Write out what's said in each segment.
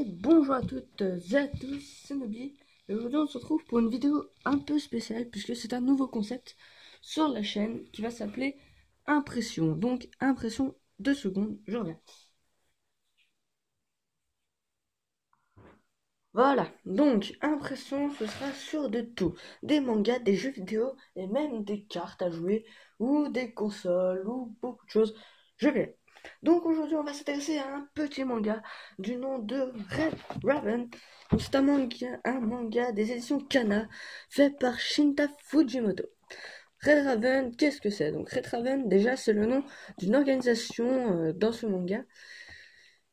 Et bonjour à toutes et à tous, c'est Nobby. Et aujourd'hui on se retrouve pour une vidéo un peu spéciale puisque c'est un nouveau concept sur la chaîne qui va s'appeler Impression. Donc impression 2 secondes, je reviens. Voilà, donc impression ce sera sur de tout. Des mangas, des jeux vidéo et même des cartes à jouer ou des consoles ou beaucoup de choses. Je vais. Donc aujourd'hui on va s'intéresser à un petit manga du nom de Red Raven. Donc, c'est un manga des éditions Kana fait par Shinta Fujimoto. Red Raven, qu'est-ce que c'est? Donc Red Raven déjà c'est le nom d'une organisation dans ce manga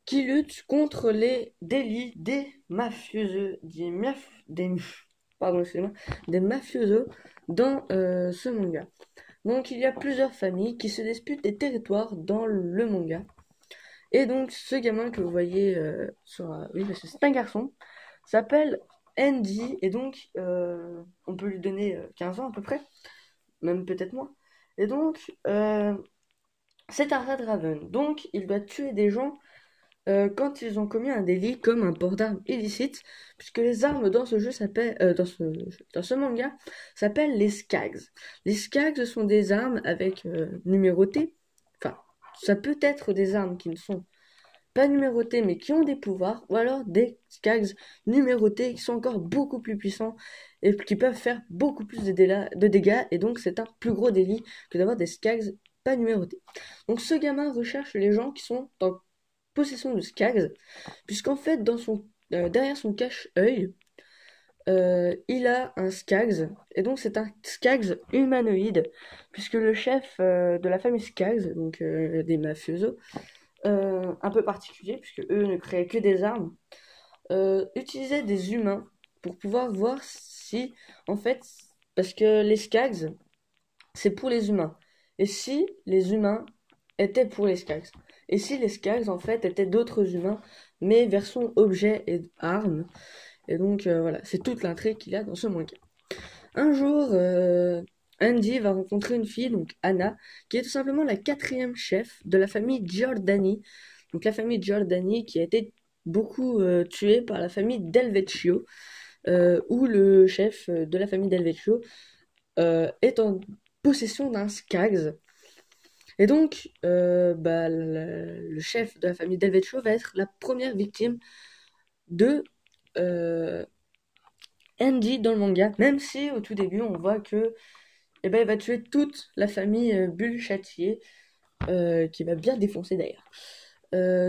qui lutte contre les délits des mafieux, pardon, excusez-moi, des mafiosos dans ce manga. Donc il y a plusieurs familles qui se disputent des territoires dans le manga. Et donc ce gamin que vous voyez oui, parce que c'est un garçon, s'appelle Andy, et donc on peut lui donner 15 ans à peu près, même peut-être moins. Et donc c'est un Red Raven, donc il doit tuer des gens quand ils ont commis un délit comme un port d'armes illicite, puisque les armes dans ce jeu dans ce manga s'appellent les skags. Les skags sont des armes avec numérotées, enfin ça peut être des armes qui ne sont pas numérotées mais qui ont des pouvoirs, ou alors des skags numérotés qui sont encore beaucoup plus puissants et qui peuvent faire beaucoup plus de dégâts, et donc c'est un plus gros délit que d'avoir des skags pas numérotés. Donc ce gamin recherche les gens qui sont en possession de Skags, puisqu'en fait, derrière son cache-œil, il a un Skags, et donc c'est un Skags humanoïde, puisque le chef de la famille Skags, donc des mafiosos, un peu particulier, puisque eux ne créaient que des armes, utilisaient des humains pour pouvoir voir si, en fait, parce que les Skags, c'est pour les humains, et si les humains étaient pour les Skags. Et si les Skags, en fait, étaient d'autres humains, mais version objet et armes. Et donc, voilà, c'est toute l'intrigue qu'il y a dans ce manga. Un jour, Andy va rencontrer une fille, donc Anna, qui est tout simplement la 4e chef de la famille Giordani. Donc, la famille Giordani qui a été beaucoup tuée par la famille Del où le chef de la famille Del est en possession d'un Skags. Et donc, le chef de la famille Delvecchio va être la première victime de Andy dans le manga, même si au tout début on voit que il va tuer toute la famille Bull-Châtier, qui va bien défoncer d'ailleurs.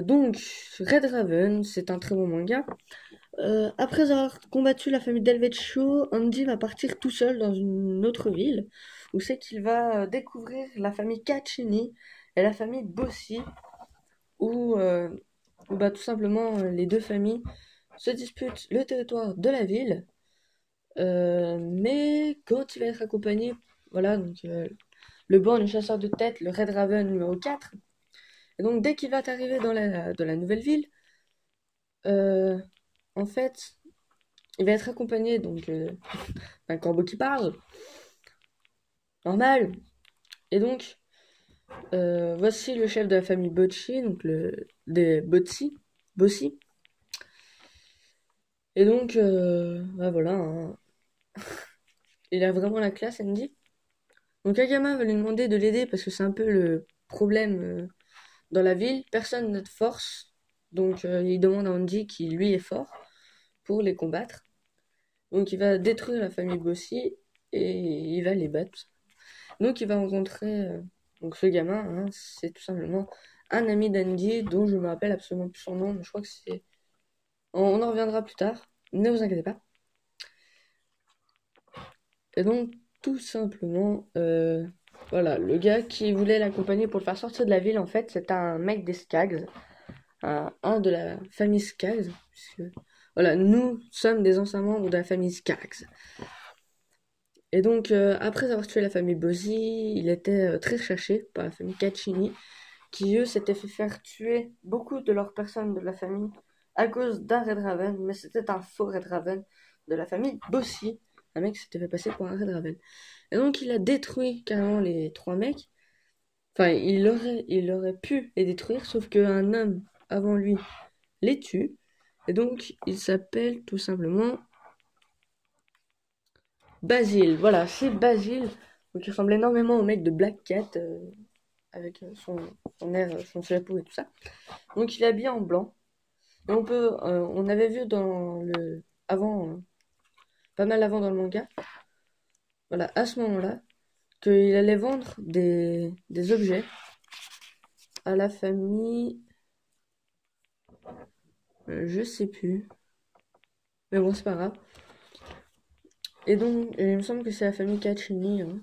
Donc, Red Raven, c'est un très bon manga. Après avoir combattu la famille Delvecchio, Andy va partir tout seul dans une autre ville, où c'est qu'il va découvrir la famille Caccini et la famille Bossi, où tout simplement les deux familles se disputent le territoire de la ville. Mais quand il va être accompagné, voilà, donc le borgne chasseur de tête, le Red Raven numéro 4, et donc dès qu'il va arriver dans la nouvelle ville, en fait, il va être accompagné donc d'un corbeau qui parle, normal. Et donc, voici le chef de la famille Bocci, donc des Bossi. Et donc, voilà, hein. Il a vraiment la classe, Andy. Donc Agama va lui demander de l'aider parce que c'est un peu le problème dans la ville. Personne n'a de force, donc il demande à Andy qui lui est fort pour les combattre. Donc il va détruire la famille Bossi et il va les battre. Donc il va rencontrer donc ce gamin, hein, c'est tout simplement un ami d'Andy dont je me rappelle absolument plus son nom, mais je crois que c'est... On en reviendra plus tard, ne vous inquiétez pas. Et donc tout simplement, voilà, le gars qui voulait l'accompagner pour le faire sortir de la ville, en fait, c'est un mec des Skags, un de la famille Skags, puisque, voilà, nous sommes des anciens membres de la famille Skags. Et donc, après avoir tué la famille Bossi, il était très recherché par la famille Caccini, qui eux s'étaient fait faire tuer beaucoup de leurs personnes de la famille à cause d'un Red Raven, mais c'était un faux Red Raven de la famille Bossi, un mec qui s'était fait passer pour un Red Raven. Et donc il a détruit carrément les 3 mecs. Enfin, il aurait pu les détruire, sauf qu'un homme avant lui les tue. Et donc, il s'appelle tout simplement Basile. Voilà, c'est Basile. Donc, il ressemble énormément au mec de Black Cat, avec son air, son chapeau et tout ça. Donc, il est habillé en blanc. Et on avait vu dans le, avant, pas mal avant dans le manga, voilà, à ce moment-là, qu'il allait vendre des objets à la famille, je sais plus, mais bon, c'est pas grave. Et donc, il me semble que c'est la famille Kachini, hein,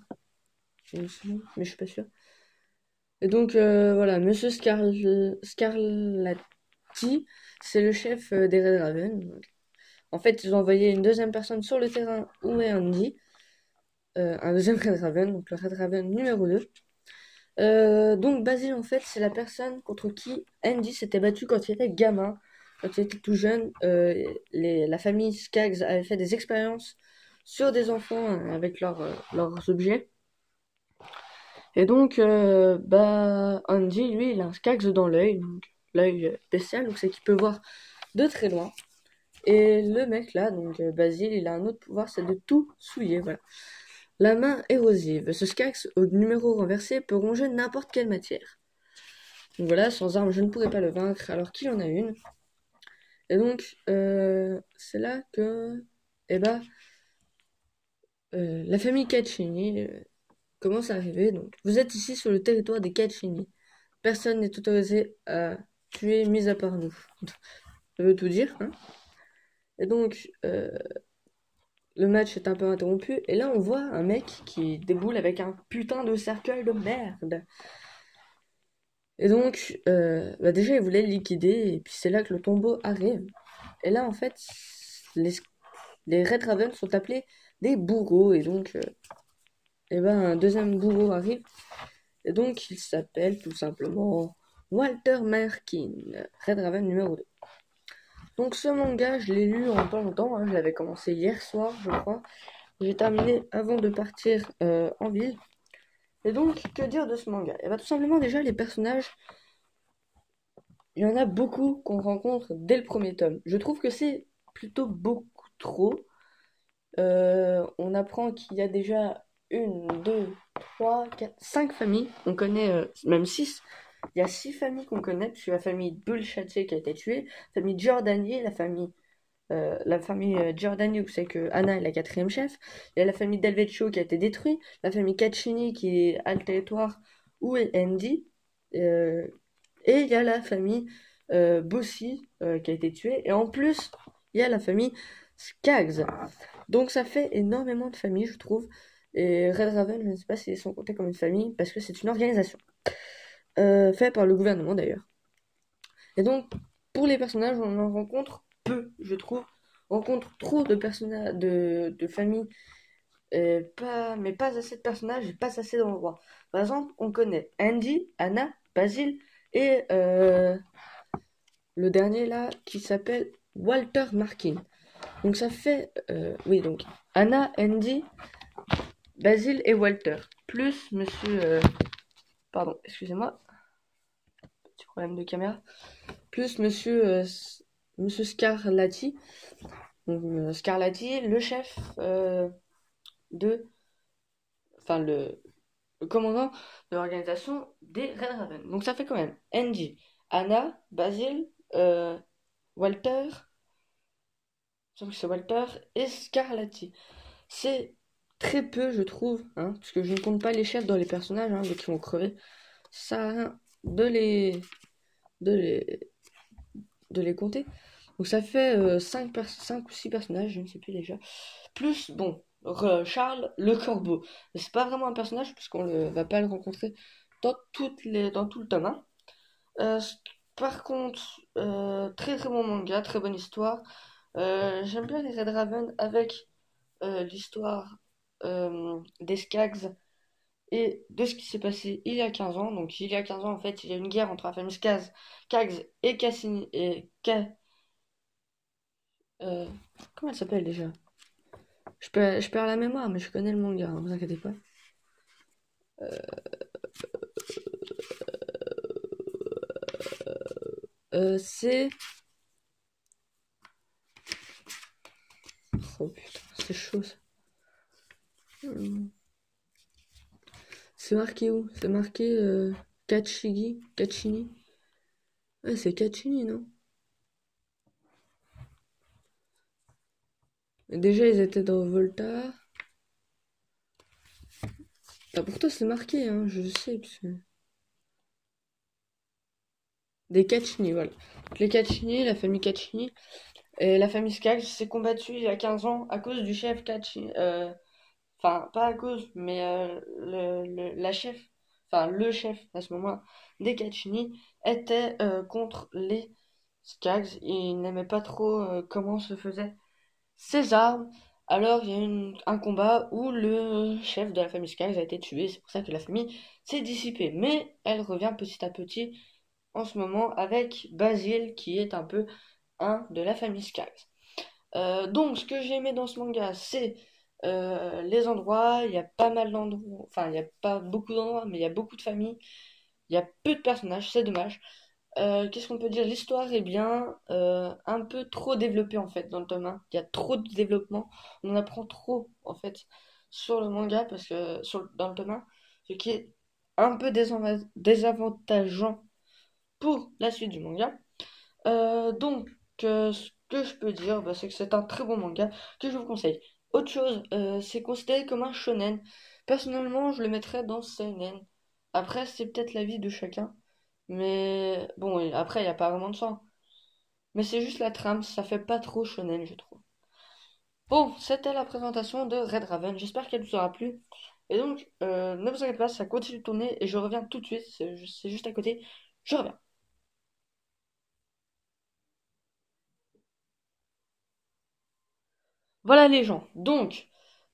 il me semble, mais je suis pas sûre. Et donc, voilà, Monsieur Scarlatti, c'est le chef des Red Raven. Donc, en fait, ils ont envoyé une deuxième personne sur le terrain où est Andy, un deuxième Red Raven, donc le Red Raven numéro 2. Donc Basile en fait c'est la personne contre qui Andy s'était battu quand il était gamin, quand il était tout jeune. La famille Skaggs avait fait des expériences sur des enfants avec leurs objets. Et donc Andy lui il a un Skaggs dans l'œil, donc l'œil spécial, donc c'est qu'il peut voir de très loin. Et le mec là, donc Basile, il a un autre pouvoir, c'est de tout souiller, voilà. La main érosive. Ce Skaggs au numéro renversé peut ronger n'importe quelle matière. Donc voilà, sans arme, je ne pourrais pas le vaincre alors qu'il en a une. Et donc, c'est là que, eh ben, la famille Caccini commence à arriver. Donc, vous êtes ici sur le territoire des Caccini. Personne n'est autorisé à tuer, mis à part nous. Ça veut tout dire, hein. Et donc, le match est un peu interrompu. Et là, on voit un mec qui déboule avec un putain de cercueil de merde. Et donc, déjà, il voulait le liquider. Et puis, c'est là que le tombeau arrive. Et là, en fait, les Red Ravens sont appelés des bourreaux. Et donc, un deuxième bourreau arrive. Et donc, il s'appelle tout simplement Walter Merkin, Red Raven numéro 2. Donc, ce manga, je l'ai lu en pas longtemps. Hein, je l'avais commencé hier soir, je crois. J'ai terminé avant de partir en ville. Et donc, que dire de ce manga? Et bien, tout simplement, déjà, les personnages, il y en a beaucoup qu'on rencontre dès le premier tome. Je trouve que c'est plutôt beaucoup trop. On apprend qu'il y a déjà une, deux, trois, quatre, cinq familles. On connaît même six. Il y a six familles qu'on connaît, puisque la famille Bulchatier qui a été tuée, la famille Giordanier, la famille Giordani, où c'est que Anna est la quatrième chef. Il y a la famille Delvecchio qui a été détruite, la famille Caccini qui est à le territoire où est Andy, euh, et il y a la famille Bossi qui a été tuée. Et en plus, il y a la famille Skaggs. Donc ça fait énormément de familles, je trouve. Et Red Raven, je ne sais pas s'ils sont comptés comme une famille, parce que c'est une organisation. Faite par le gouvernement d'ailleurs. Et donc, pour les personnages, on en rencontre peu, je trouve. On rencontre trop de personnages, de familles, mais pas assez de personnages et pas assez d'endroits. Par exemple, on connaît Andy, Anna, Basil et le dernier là qui s'appelle Walter Markin. Donc ça fait, oui, donc Anna, Andy, Basil et Walter, plus monsieur, pardon, excusez-moi, petit problème de caméra, plus monsieur Scarlatti, donc Scarlatti, le chef de, enfin le commandant de l'organisation des Red Raven. Donc ça fait quand même Andy, Anna, Basil, Walter, je pense que c'est Walter et Scarlatti. C'est très peu, je trouve, hein, parce que je ne compte pas les chefs dans les personnages, hein, donc ils vont crever. Ça sert à rien de les, de les compter. Donc ça fait 5 ou 6 personnages, je ne sais plus déjà. Plus, bon, Charles le Corbeau. Mais c'est pas vraiment un personnage, puisqu'on ne va pas le rencontrer dans tout le tome 1. Euh, Par contre, très très bon manga, très bonne histoire. J'aime bien les Red Raven avec l'histoire des Skaggs et de ce qui s'est passé il y a 15 ans. Donc il y a 15 ans, en fait, il y a une guerre entre la famille Skaggs et Cassini et euh, comment elle s'appelle déjà? Je perds la mémoire, mais je connais le manga, ne vous inquiétez pas. C'est Oh putain, c'est chaud ça. C'est marqué où? C'est marqué Kachini. Ouais, c'est Kachini, non? Et déjà, ils étaient dans Volta. Ah, pourtant, c'est marqué, hein, je sais. Des Kachini, voilà. Les Kachini, la famille Kachini. Et la famille Skaggs s'est combattue il y a 15 ans à cause du chef Kachini. Enfin, pas à cause, mais la chef, enfin le chef à ce moment-là des Kachini était contre les Skaggs. Il n'aimait pas trop comment se faisaient ses armes. Alors il y a eu un combat où le chef de la famille Skaggs a été tué. C'est pour ça que la famille s'est dissipée. Mais elle revient petit à petit en ce moment avec Basil qui est un peu un de la famille Skaggs. Donc, ce que j'ai aimé dans ce manga, c'est les endroits. Il y a pas mal d'endroits, enfin, il n'y a pas beaucoup d'endroits, mais il y a beaucoup de familles. Il y a peu de personnages, c'est dommage. Qu'est-ce qu'on peut dire? L'histoire est bien, un peu trop développée en fait dans le tome 1. Il y a trop de développement. On en apprend trop en fait sur le manga, parce que dans le tome 1, ce qui est un peu désavantageant pour la suite du manga. Donc, ce que je peux dire, bah, c'est que c'est un très bon manga que je vous conseille. Autre chose, c'est considéré comme un shonen. Personnellement, je le mettrais dans seinen. Après, c'est peut-être l'avis de chacun. Mais bon, et après, il n'y a pas vraiment de sang. Mais c'est juste la trame, ça fait pas trop shonen, je trouve. Bon, c'était la présentation de Red Raven. J'espère qu'elle vous aura plu. Et donc, ne vous inquiétez pas, ça continue de tourner et je reviens tout de suite. C'est juste à côté. Je reviens. Voilà les gens. Donc,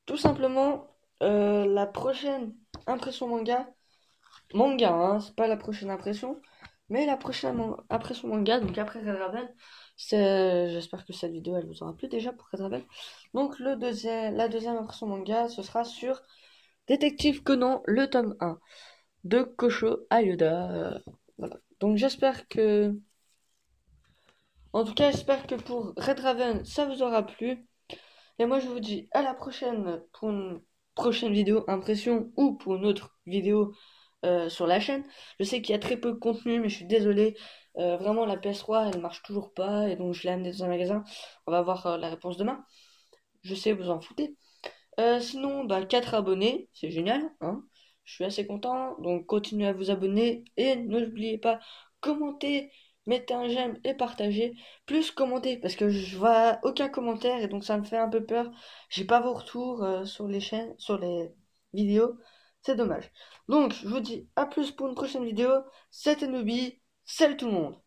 tout simplement, la prochaine impression manga, hein, c'est pas la prochaine impression, mais la prochaine impression manga, donc après Red Raven, j'espère que cette vidéo elle vous aura plu déjà pour Red Raven. Donc la deuxième impression manga, ce sera sur Détective Conan, le tome 1 de Kosho Ayoda. Voilà. Donc en tout cas, j'espère que pour Red Raven, ça vous aura plu. Et moi, je vous dis à la prochaine pour une prochaine vidéo impression ou pour une autre vidéo sur la chaîne. Je sais qu'il y a très peu de contenu, mais je suis désolé. Vraiment, la PS3, elle marche toujours pas, et donc je l'ai amenée dans un magasin. On va voir la réponse demain. Je sais, vous en foutez. Sinon, bah, 4 abonnés, c'est génial, hein. Je suis assez content, donc continuez à vous abonner et n'oubliez pas, commentez, mettez un j'aime et partagez. Plus commentez, parce que je vois aucun commentaire et donc ça me fait un peu peur. J'ai pas vos retours sur les chaînes, sur les vidéos, c'est dommage. Donc, je vous dis à plus pour une prochaine vidéo. C'était Nobi, salut tout le monde!